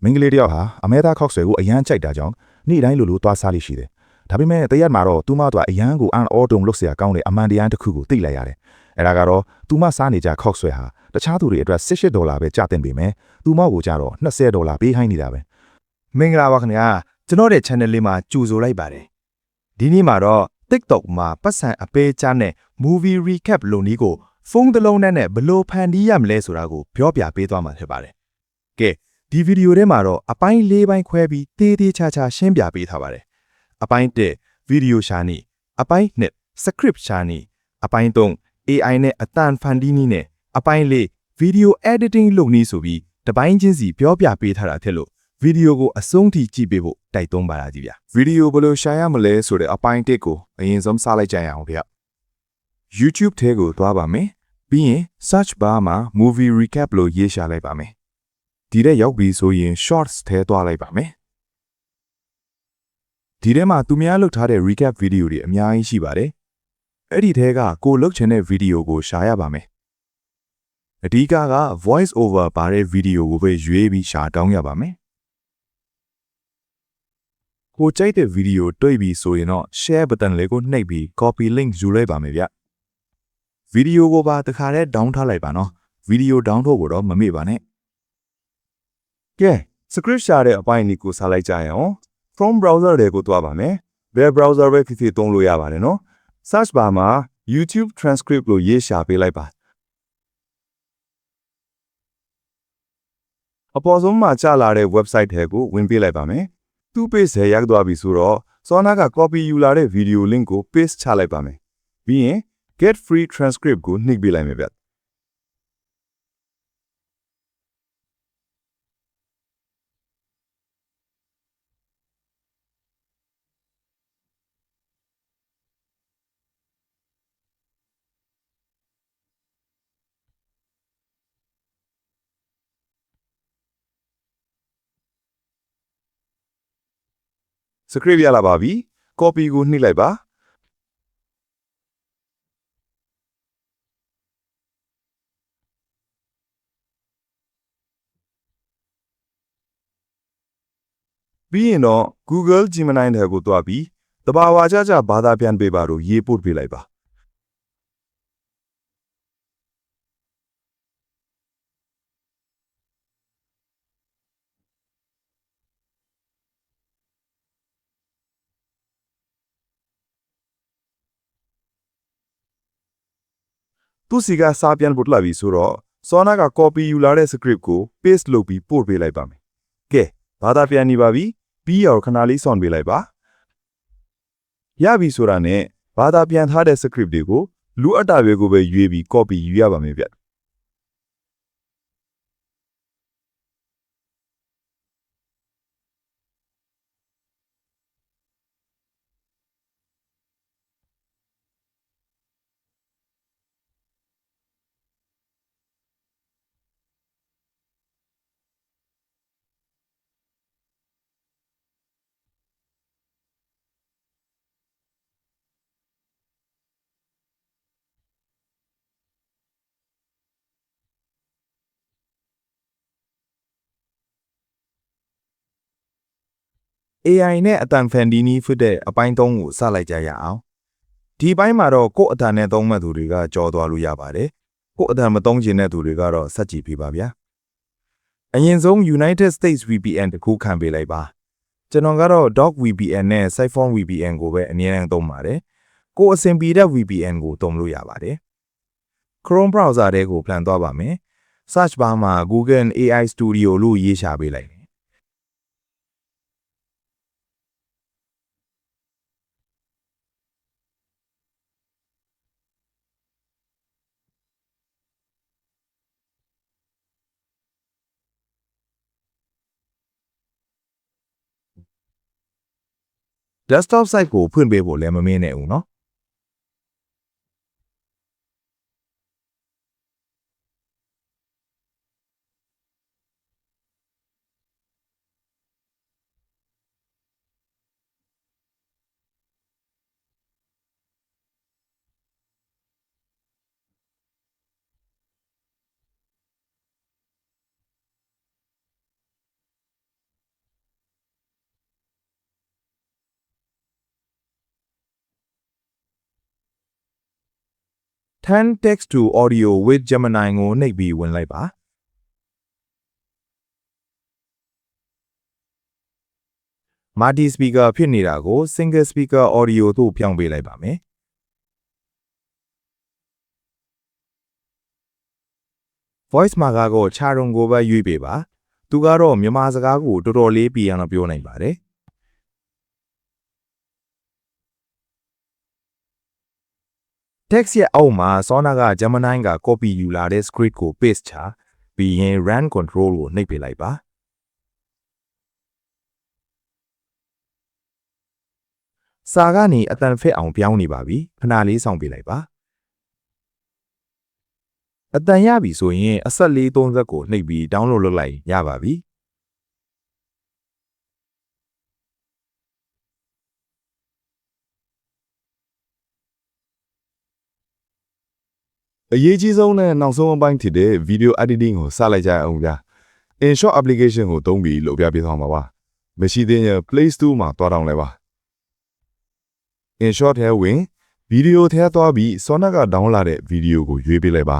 မင်္ဂလေးတယောက်ဟာအမဲသားခောက်ဆွဲကိုအရန်ကြိုက်တာကြောင့်နေ့တိုင်းလိုလိုသွားစားလိရှိတယ်ဒါပေမဲ့တရက်မှာတော့သူမတို့အရန်ကိုအန်အော်တုံလုပ်เสียကောင်းတဲ့အမှန်တရားတစ်ခုကိုသိလိုက်ရတယ်အဲ့ဒါကတော့သူမစားနေကြခောက်ဆွဲဟာတခြားသူတွေအတွက်$18ပဲကျတင်ပေမဲ့သူမကိုကြတော့$20ပေးခိုင်းနေတာပဲမင်္ဂလာပါခင်ဗျာကျွန်တော်တဲ့ channel လေးမှာကြိုဆိုလိုက်ပါတယ်ဒီနေ့မှာတော့ TikTok မှာပတ်စံအပေးချနဲ့ movie recap လုပ်နည်းကိုဖုန်းတစ်လုံးနဲ့ဘယ်လိုဖန်တီးရမလဲဆိုတာကိုပြောပြပေးသွားမှာဖြစ်ပါတယ်ကဲဒီဗီဒီယိုထဲမှာတော့အပိုင်း၄ပိုင်းခွဲပြီးတေးသေးချာချာရှင်းပြပေးထားပါတယ်အပိုင်း၁ဗီဒီယိုရှာနည်းအပိုင်း၂ script ရှာနည်းအပိုင်း၃ AI နဲ့အတန်ဖန်တီးနည်းနဲ့အပိုင်း၄ video editing လုပ်နည်းဆိုပြီးတပိုင်းချင်းစီပြောပြပေးထားတာဖြစ်လို့ဗီဒီယိုကိုအဆုံးထိကြည့်ပေးဖို့တိုက်တွန်းပါရကြီးဗျာဗီဒီယိုဘယ်လိုရှာရမလဲဆိုတဲ့အပိုင်း၁ကိုအရင်ဆုံးစလိုက်ကြရအောင်ဗျ YouTube ထဲကိုသွားပါမယ်ပြီးရင် search bar မှာ movie recap လို့ရေးရှာလိုက်ပါမယ်ဒီထဲရောက်ပြီဆိုရင် shorts ထဲသွားလိုက်ပါမယ်ဒီထဲမှာသူများလုပ်ထားတဲ့ recap ဗီဒီယိုတွေအများကြီးရှိပါတယ်အဲ့ဒီထဲကကိုလုပ်ချင်တဲ့ဗီဒီယိုကိုရှာရပါမယ်အဓိက voice over ပါတဲ့ဗီဒီယိုကိုပဲရွေးပြီးရှာတောင်းရပါမယ်ကိုကြိုက်တဲ့ဗီဒီယိုတွေ့ပြီဆိုရင်တော့ share button လေးကိုနှိပ်ပြီး copy link ယူလိုက်ပါမယ်ဗျဗီဒီယိုကိုပါတခါတည်း down ထားလိုက်ပါနော်ဗီဒီယို down ဖို့ကိုတော့မမေ့ပါနဲ့ကဲ script ရှာတဲ့အပိုင်းလေးကိုစားလိုက်ကြရအောင် Chrome browser တွေကိုသွားပါမယ်ဘယ် browser ပဲဖြစ်ဖြစ်သုံးလို့ရပါတယ်နော် search bar မှာ YouTube transcript လို့ရေးရှာပေးလိုက်ပါအပေါ်ဆုံးမှာကြာလာတဲ့ website ထဲကိုဝင်ပေးလိုက်ပါမယ်သူ့ page ထဲရောက်သွားပြီဆိုတော့စောနာက copy ယူလာတဲ့ video link ကို paste ချလိုက်ပါမယ်ပြီးရင် get free transcript ကိုနှိပ်ပေးလိုက်မယ်ဗျscript ရလာပါပြီ copy ကိုနှိပ်လိုက်ပါပြီးရင်တော့ Google Gemini ထဲကိုသွားပြီးတဘာဝကြကြဘာသာပြန်ပေးပါလို့ရေးပို့ပေးလိုက်ပါသူစီကစာပြန်ပို့လာပြီဆိုတော့စောနာက copy ယူလာတဲ့ script ကို paste လုပ်ပြီးပို့ပေးလိုက်ပါမယ်ကဲဘာသာပြန်နေပါပြီပြီးအောင်ခဏလေးစောင့်ပေးလိုက်ပါရပြီဆိုတာနဲ့ဘာသာပြန်ထားတဲ့ script တွေကိုလူအပ်တာတွေကိုပဲရွေးပြီး copy ယူရပါမယ်ဗျAI နဲ့အတန်ဖန်ဒီနီးဖြစ်တဲ့အပိုင်း3ကိုစလိုက်ကြရအောင်ဒီပိုင်းမှာတော့ကိုယ့်အတန်နဲ့သုံးမဲ့သူတွေကကြော်သွားလို့ရပါတယ်ကိုယ့်အတန်မသုံးချင်တဲ့သူတွေကတော့စက်ကြည့်ပေးပါဗျာအရင်ဆုံး United States VPN တခုခံပေးလိုက်ပါကျွန်တော်ကတော့ Dog VPN နဲ့ Siphon VPN ကိုပဲအမြဲတမ်းသုံးပါတယ်ကိုယ်အဆင်ပြေတဲ့ VPN ကိုသုံးလို့ရပါတယ် Chrome browser ထဲကိုပြန်သွားပါမယ် Search bar မှာ Google AI Studio လို့ရေးရှာပေးလိုက်desktop site ကိုဖွင့်ပေးဖို့လည်းမမေ့နဲ့ဦးနော် Turn text to audio with Gemini ကိုနှိပ်ပြီးဝင်လိုက်ပါ Multi speaker ဖြစ်နေတာကို single speaker audio သို့ပြောင်းပေးလိုက်ပါမယ် Voice marker ကိုခြာရုံကိုပဲရွေးပေးပါသူကတော့မြန်မာစကားကိုတော်တော်လေးပြရအောင်ပြောနိုင်ပါတယ် Text ရဲ့အောက်မှာ Sona က Gemini က copy ယူလာတဲ့ script ကို paste ချပြီးရင် run control ကိုနှိပ်ပေးလိုက်ပါစာကနေအတန်ဖက်အောင်ပြောင်းနေပါပြီခဏလေးစောင့်ပေးလိုက်ပါအတန်ရပြီဆိုရင်အဆက်လေး30ကိုနှိပ်ပြီး download လုပ်လိုက်ရပါပြီအရေးကြီးဆုံးနဲ့နောက်ဆုံးအပိုင်းဖြစ်တဲ့ video editing ကိုစလိုက်ကြအောင်ဗျာ InShot application ကိုသုံးပြီးလုပ်ပြပေးသွားမှာပါမရှိသေးရင် Play Store မှာတွားတောင်းလိုက်ပါ InShot ထဲဝင် video ထဲသွားပြီး Sona က download လာတဲ့ video ကိုရွေးပေးလိုက်ပါ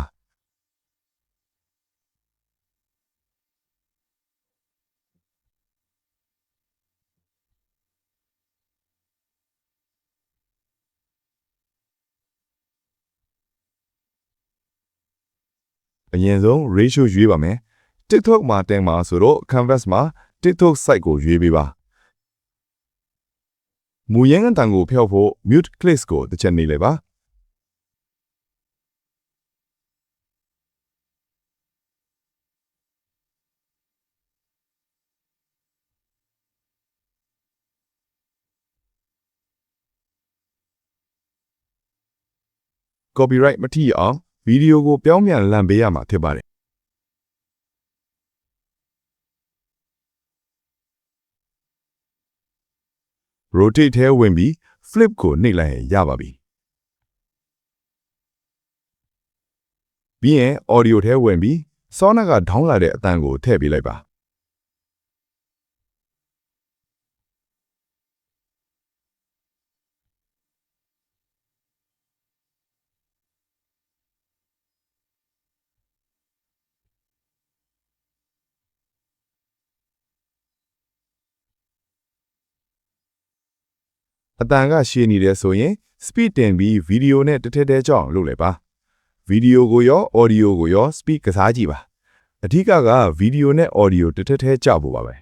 အရင်ဆုံး ratio ရွေးပါမယ် TikTok မှာတင်မှာဆိုတော့ Canvas မှာ TikTok site ကိုရွေးပေးပါမူရင်းအတန်ကိုဖျောက်ဖို့ mute clicks ကိုတစ်ချက်နှိပ်လိုက်ပါ copyright မထိအောင်ဗီဒီယိုကိုပြောင်းပြန်လန့်ပေးရမှာဖြစ်ပါတယ် rotate ထဲဝင်ပြီး flip ကိုနှိပ်လိုက်ရင်ရပါပြီပြီးရင် audio ထဲဝင်ပြီး Sona က download လာတဲ့အတန်ကိုထည့်ပေးလိုက်ပါအတန်ကရှည်နေတယ်ဆိုရင် speed တင်ပြီး video နဲ့တစ်ထည့်တည်းကြောင်းလုပ်လိုက်ပါ video ကိုရော audio ကိုရော speed ကစားကြည့်ပါအဓိက video နဲ့ audio တစ်ထည့်တည်းကြောက်ဖို့ပါပဲ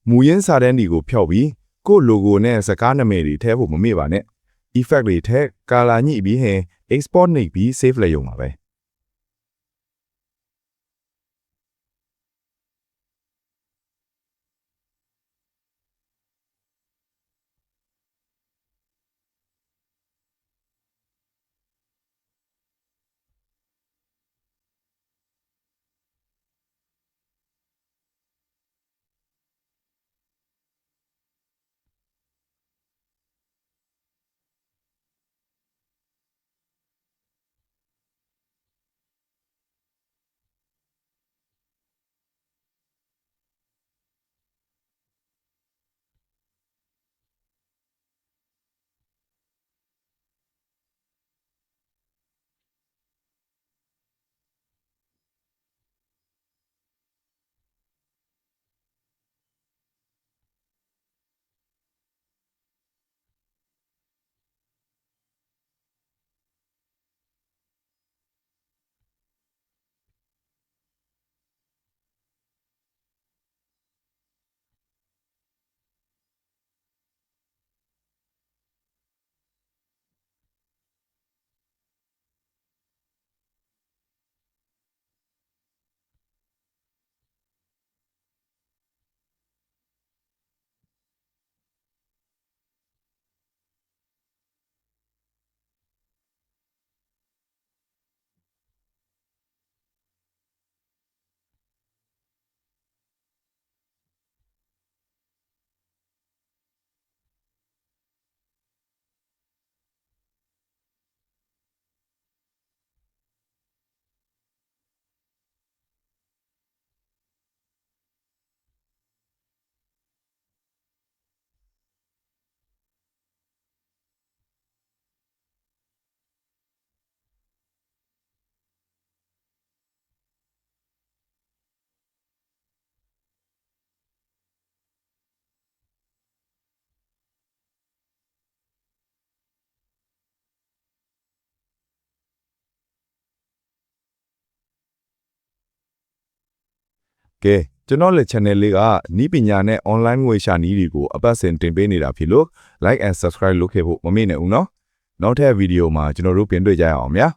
မူရင်းစာတန်းတွေကိုဖျောက်ပြီးကိုယ့် logo နဲ့စကားနာမည်တွေထည့်ဖို့မမေ့ပါနဲ့ effect တွေထည့် color ညှိပြီးရင် export နှိပ်ပြီး save လိုက်ရုံပါပဲ ကဲကျွန်တော်လက် channel လေးကနီးပညာနဲ့ online ငွေရှာနည်းတွေကိုအပတ်စဉ်တင်ပေးနေတာဖြစ်လို့ like and subscribe လုပ်ခဲ့ဖို့မမေ့နဲ့ဦးနော်နောက်ထပ်ဗီဒီယိုမှာကျွန်တော်တို့ပြင်တွေ့ကြရအောင်ဗျာ